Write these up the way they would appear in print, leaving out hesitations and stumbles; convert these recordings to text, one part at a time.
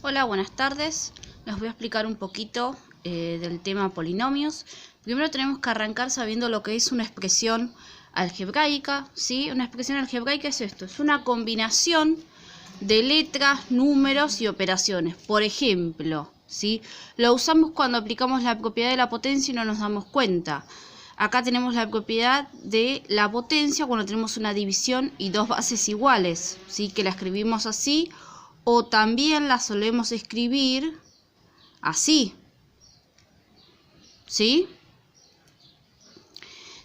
Hola, buenas tardes. Les voy a explicar un poquito del tema polinomios. Primero tenemos que arrancar sabiendo lo que es una expresión algebraica, ¿sí? Una expresión algebraica es esto, es una combinación de letras, números y operaciones. Por ejemplo, ¿sí? Lo usamos cuando aplicamos la propiedad de la potencia y no nos damos cuenta. Acá tenemos la propiedad de la potencia cuando tenemos una división y dos bases iguales, ¿sí? Que la escribimos así. O también la solemos escribir así, ¿sí?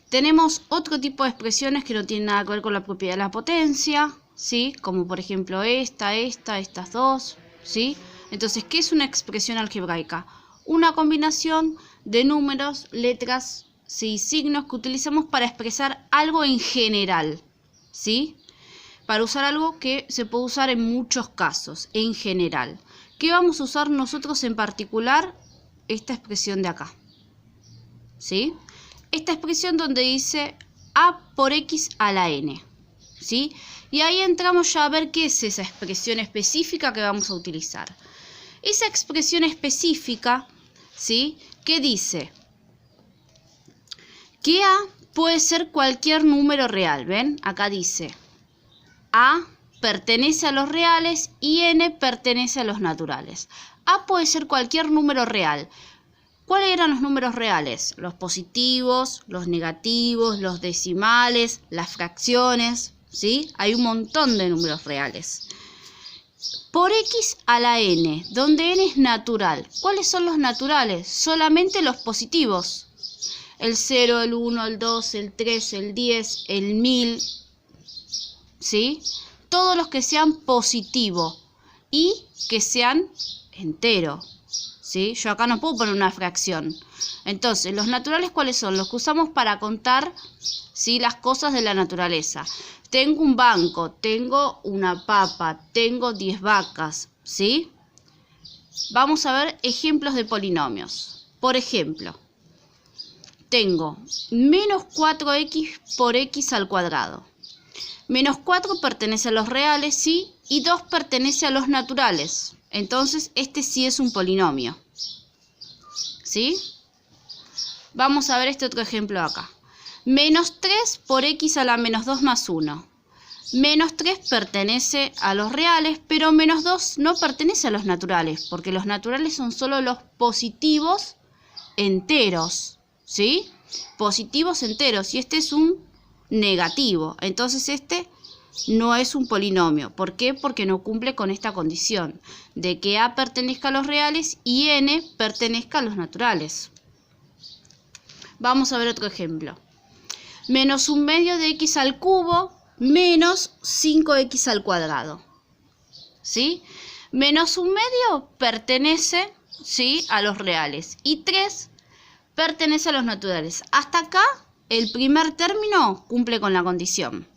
Tenemos otro tipo de expresiones que no tienen nada que ver con la propiedad de la potencia, ¿sí? Como por ejemplo estas dos, ¿sí? Entonces, ¿qué es una expresión algebraica? Una combinación de números, letras, ¿sí? Signos que utilizamos para expresar algo en general, ¿sí? Para usar algo que se puede usar en muchos casos, en general. ¿Qué vamos a usar nosotros en particular? Esta expresión de acá, ¿sí? Esta expresión donde dice a por x a la n, ¿sí? Y ahí entramos ya a ver qué es esa expresión específica que vamos a utilizar. Esa expresión específica, ¿sí? ¿Qué dice? Que a puede ser cualquier número real, ¿ven? Acá dice a pertenece a los reales y n pertenece a los naturales. A puede ser cualquier número real. ¿Cuáles eran los números reales? Los positivos, los negativos, los decimales, las fracciones, ¿sí? Hay un montón de números reales. Por x a la n, donde n es natural. ¿Cuáles son los naturales? Solamente los positivos. El 0, el 1, el 2, el 3, el 10, el 1000... ¿sí? Todos los que sean positivos y que sean enteros, ¿sí? Yo acá no puedo poner una fracción. Entonces, los naturales, ¿cuáles son? Los que usamos para contar, ¿sí? Las cosas de la naturaleza. Tengo un banco, tengo una papa, tengo 10 vacas, ¿sí? Vamos a ver ejemplos de polinomios. Por ejemplo, tengo menos 4x por x al cuadrado. Menos 4 pertenece a los reales, ¿sí? Y 2 pertenece a los naturales. Entonces, este sí es un polinomio, ¿sí? Vamos a ver este otro ejemplo acá. Menos 3 por x a la menos 2 más 1. Menos 3 pertenece a los reales, pero menos 2 no pertenece a los naturales, porque los naturales son solo los positivos enteros, ¿sí? Positivos enteros, y este es un negativo. Entonces este no es un polinomio. ¿Por qué? Porque no cumple con esta condición de que a pertenezca a los reales y n pertenezca a los naturales. Vamos a ver otro ejemplo. Menos 1/2 de x al cubo menos 5x al cuadrado, ¿sí? Menos 1/2 pertenece, ¿sí? A los reales y 3 pertenece a los naturales. Hasta acá el primer término cumple con la condición.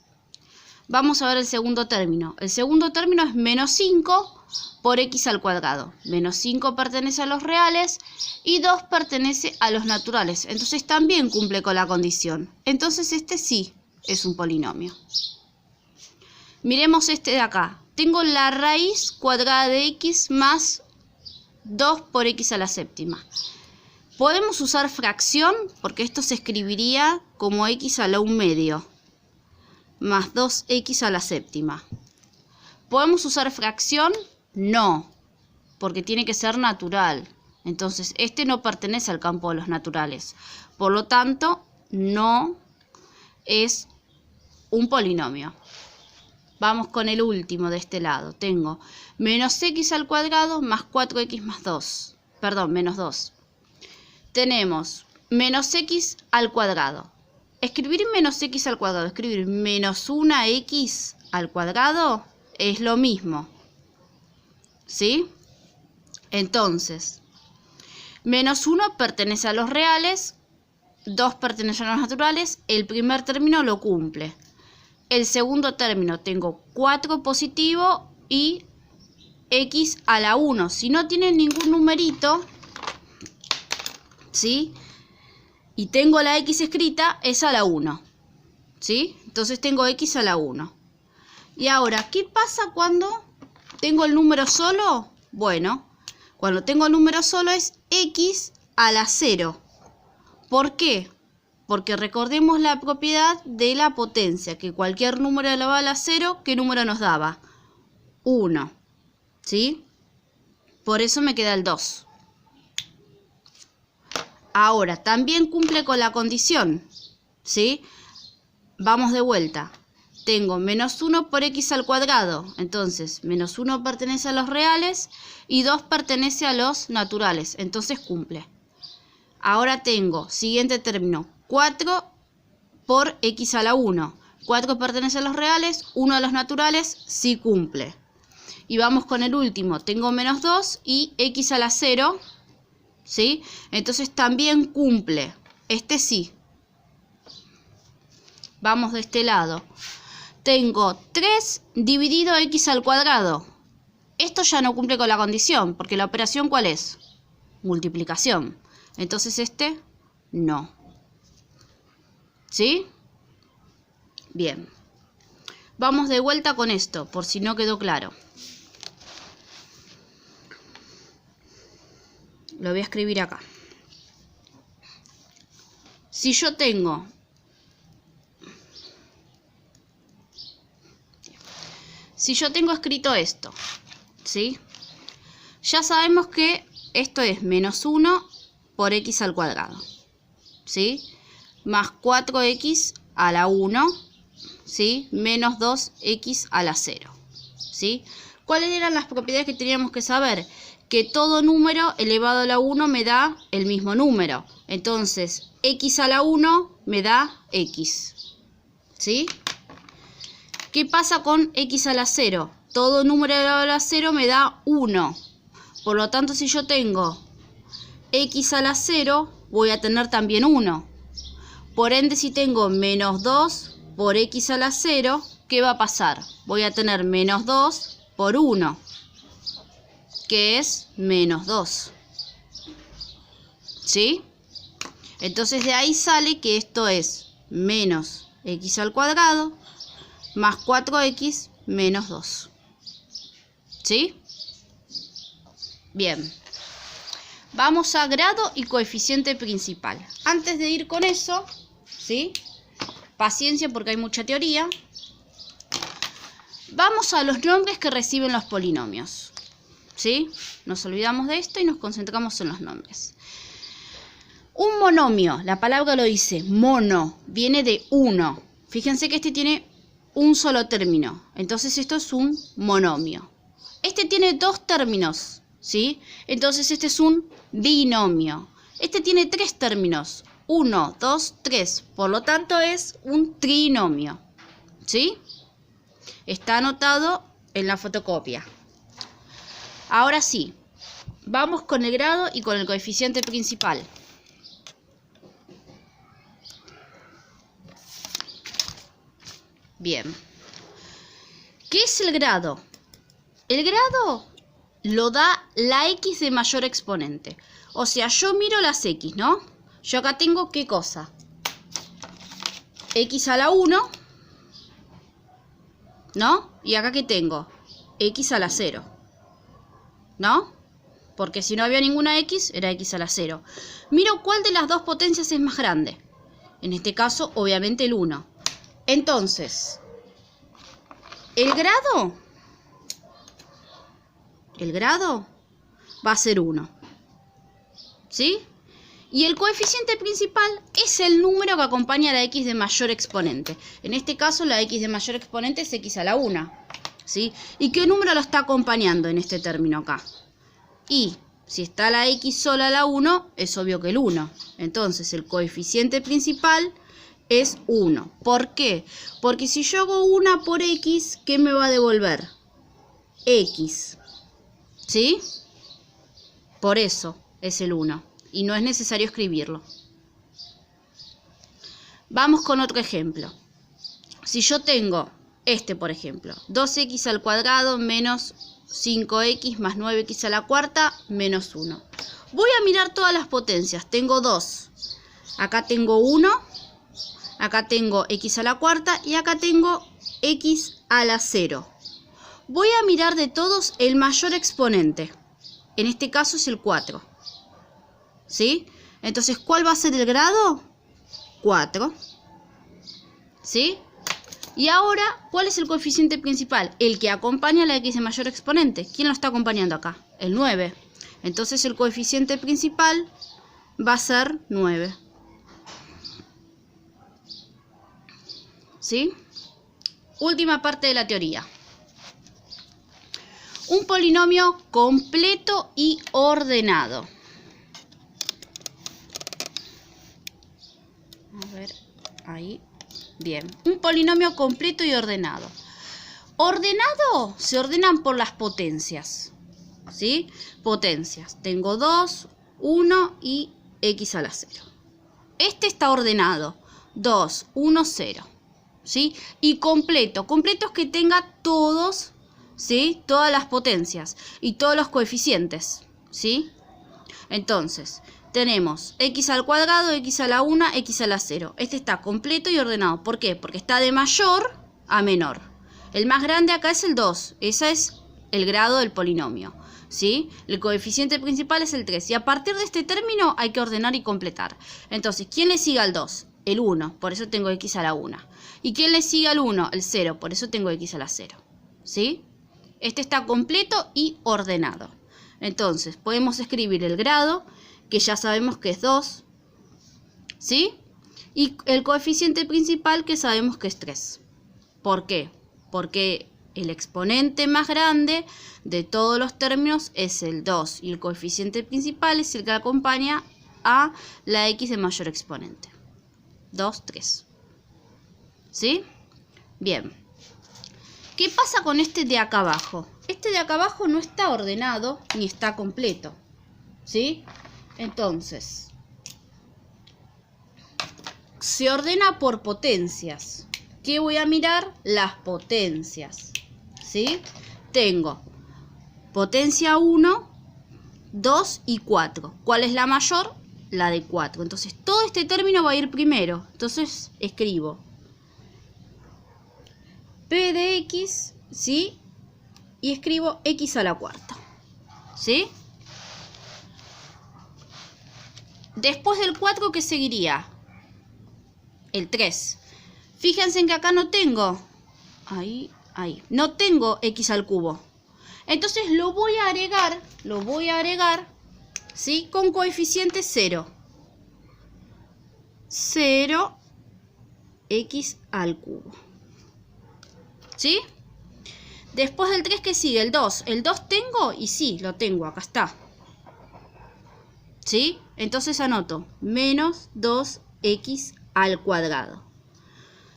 Vamos a ver el segundo término. El segundo término es menos 5 por x al cuadrado. Menos 5 pertenece a los reales y 2 pertenece a los naturales. Entonces también cumple con la condición. Entonces este sí es un polinomio. Miremos este de acá. Tengo la raíz cuadrada de x más 2 por x a la séptima. Podemos usar fracción porque esto se escribiría como x a la 1/2 más 2x a la séptima. ¿Podemos usar fracción? No, porque tiene que ser natural. Entonces este no pertenece al campo de los naturales. Por lo tanto, no es un polinomio. Vamos con el último de este lado. Tengo menos x al cuadrado más 4x más 2. Perdón, menos 2. Tenemos menos x al cuadrado. Escribir menos x al cuadrado, escribir menos 1x al cuadrado es lo mismo, ¿sí? Entonces, menos 1 pertenece a los reales, 2 pertenece a los naturales, el primer término lo cumple. El segundo término tengo 4 positivo y x a la 1. Si no tiene ningún numerito, ¿sí? Y tengo la x escrita, es a la 1, ¿sí? Entonces tengo x a la 1. Y ahora, ¿qué pasa cuando tengo el número solo? Bueno, cuando tengo número solo es x a la 0. ¿Por qué? Porque recordemos la propiedad de la potencia, que cualquier número elevado a la 0, ¿qué número nos daba? 1. ¿Sí? Por eso me queda el 2. Ahora, también cumple con la condición, ¿sí? Vamos de vuelta. Tengo menos 1 por x al cuadrado. Entonces, menos 1 pertenece a los reales y 2 pertenece a los naturales. Entonces, cumple. Ahora tengo, siguiente término, 4 por x a la 1. 4 pertenece a los reales, 1 a los naturales, sí cumple. Y vamos con el último. Tengo menos 2 y x a la 0, ¿sí? Entonces también cumple. Este sí. Vamos de este lado. Tengo 3 dividido x al cuadrado. Esto ya no cumple con la condición, porque la operación ¿cuál es? Multiplicación. Entonces este no. ¿Sí? Bien. Vamos de vuelta con esto, por si no quedó claro. Lo voy a escribir acá. Si yo tengo escrito esto, ¿sí? Ya sabemos que esto es menos 1 por x al cuadrado, ¿sí? Más 4x a la 1, ¿sí? Menos 2x a la 0, ¿sí? ¿Cuáles eran las propiedades que teníamos que saber? Que todo número elevado a la 1 me da el mismo número. Entonces, x a la 1 me da x, ¿sí? ¿Qué pasa con x a la 0? Todo número elevado a la 0 me da 1. Por lo tanto, si yo tengo x a la 0, voy a tener también 1. Por ende, si tengo menos 2 por x a la 0, ¿qué va a pasar? Voy a tener menos 2 por 1, que es menos 2. ¿Sí? Entonces, de ahí sale que esto es menos x al cuadrado más 4x menos 2. ¿Sí? Bien. Vamos a grado y coeficiente principal. Antes de ir con eso, ¿sí? Paciencia porque hay mucha teoría. Vamos a los nombres que reciben los polinomios. ¿Sí? Nos olvidamos de esto y nos concentramos en los nombres. Un monomio, la palabra lo dice, mono, viene de 1. Fíjense que este tiene un solo término. Entonces esto es un monomio. Este tiene 2 términos, ¿sí? Entonces este es un binomio. Este tiene 3 términos. 1, 2, 3. Por lo tanto es un trinomio, ¿sí? Está anotado en la fotocopia. Ahora sí, vamos con el grado y con el coeficiente principal. Bien. ¿Qué es el grado? El grado lo da la x de mayor exponente. O sea, yo miro las x, ¿no? Yo acá tengo ¿qué cosa? X a la 1, ¿no? Y acá ¿qué tengo? X a la 0, ¿no? Porque si no había ninguna x, era x a la 0. Miro cuál de las dos potencias es más grande. En este caso, obviamente el 1. Entonces, el grado va a ser 1. ¿Sí? Y el coeficiente principal es el número que acompaña a la x de mayor exponente. En este caso, la x de mayor exponente es x a la 1. ¿Sí? ¿Y qué número lo está acompañando en este término acá? Y si está la x sola a la 1, es obvio que el 1. Entonces, el coeficiente principal es 1. ¿Por qué? Porque si yo hago 1 por x, ¿qué me va a devolver? X. ¿Sí? Por eso es el 1. Y no es necesario escribirlo. Vamos con otro ejemplo. Si yo tengo este, por ejemplo, 2x al cuadrado menos 5x más 9x a la cuarta menos 1. Voy a mirar todas las potencias. Tengo 2. Acá tengo 1. Acá tengo x a la cuarta y acá tengo x a la 0. Voy a mirar de todos el mayor exponente. en este caso es el 4. ¿Sí? Entonces, ¿cuál va a ser el grado? 4. ¿Sí? Y ahora, ¿cuál es el coeficiente principal? El que acompaña a la x de mayor exponente. ¿Quién lo está acompañando acá? El 9. Entonces, el coeficiente principal va a ser 9. ¿Sí? Última parte de la teoría. Un polinomio completo y ordenado. A ver, ahí. Bien. Un polinomio completo y ordenado. Ordenado se ordenan por las potencias. ¿Sí? Potencias. Tengo 2, 1 y x a la 0. Este está ordenado. 2, 1, 0. ¿Sí? Y completo. Completo es que tenga todos, ¿sí? Todas las potencias y todos los coeficientes. ¿Sí? Entonces, tenemos x al cuadrado, x a la 1, x a la 0. Este está completo y ordenado. ¿Por qué? Porque está de mayor a menor. El más grande acá es el 2. Ese es el grado del polinomio. ¿Sí? El coeficiente principal es el 3. Y a partir de este término hay que ordenar y completar. Entonces, ¿quién le sigue al 2? El 1. Por eso tengo x a la 1. ¿Y quién le sigue al 1? El 0. Por eso tengo x a la 0. ¿Sí? Este está completo y ordenado. Entonces, podemos escribir el grado, que ya sabemos que es 2, ¿sí? Y el coeficiente principal, que sabemos que es 3. ¿Por qué? Porque el exponente más grande de todos los términos es el 2. Y el coeficiente principal es el que acompaña a la x de mayor exponente. 2, 3. ¿Sí? Bien. ¿Qué pasa con este de acá abajo? Este de acá abajo no está ordenado ni está completo. ¿Sí? Entonces, se ordena por potencias. ¿Qué voy a mirar? Las potencias. ¿Sí? Tengo potencia 1, 2 y 4. ¿Cuál es la mayor? La de 4. Entonces, todo este término va a ir primero. Entonces, escribo P de x, ¿sí? Y escribo x a la cuarta. ¿Sí? Después del 4, ¿qué seguiría? El 3. Fíjense en que acá no tengo. Ahí. No tengo x al cubo. Entonces lo voy a agregar, ¿sí? Con coeficiente 0. 0 x al cubo. ¿Sí? Después del 3, ¿qué sigue? El 2. ¿El 2 tengo? Y sí, lo tengo. Acá está. ¿Sí? Entonces anoto menos 2x al cuadrado.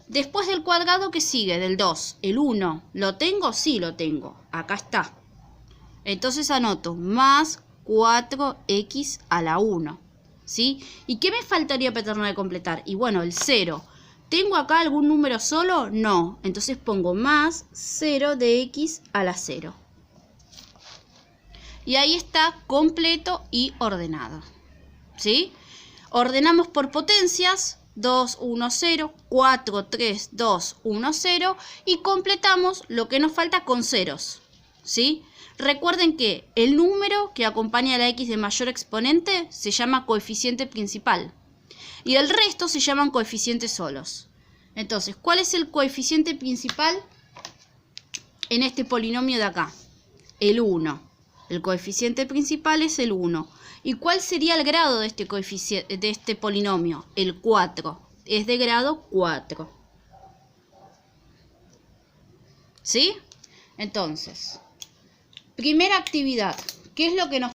Después del cuadrado, ¿qué sigue? Del 2. ¿El 1 lo tengo? Sí, lo tengo. Acá está. Entonces anoto más 4x a la 1. ¿Sí? ¿Y qué me faltaría para terminar de completar? Y bueno, el 0. ¿Tengo acá algún número solo? No. Entonces pongo más 0 de x a la 0. Y ahí está completo y ordenado. ¿Sí? Ordenamos por potencias. 2, 1, 0, 4, 3, 2, 1, 0. Y completamos lo que nos falta con ceros. ¿Sí? Recuerden que el número que acompaña a la x de mayor exponente se llama coeficiente principal. Y el resto se llaman coeficientes solos. Entonces, ¿cuál es el coeficiente principal en este polinomio de acá? El 1. El coeficiente principal es el 1. ¿Y cuál sería el grado de este coeficiente, de este polinomio? El 4. Es de grado 4. ¿Sí? Entonces, primera actividad. ¿Qué es lo que nos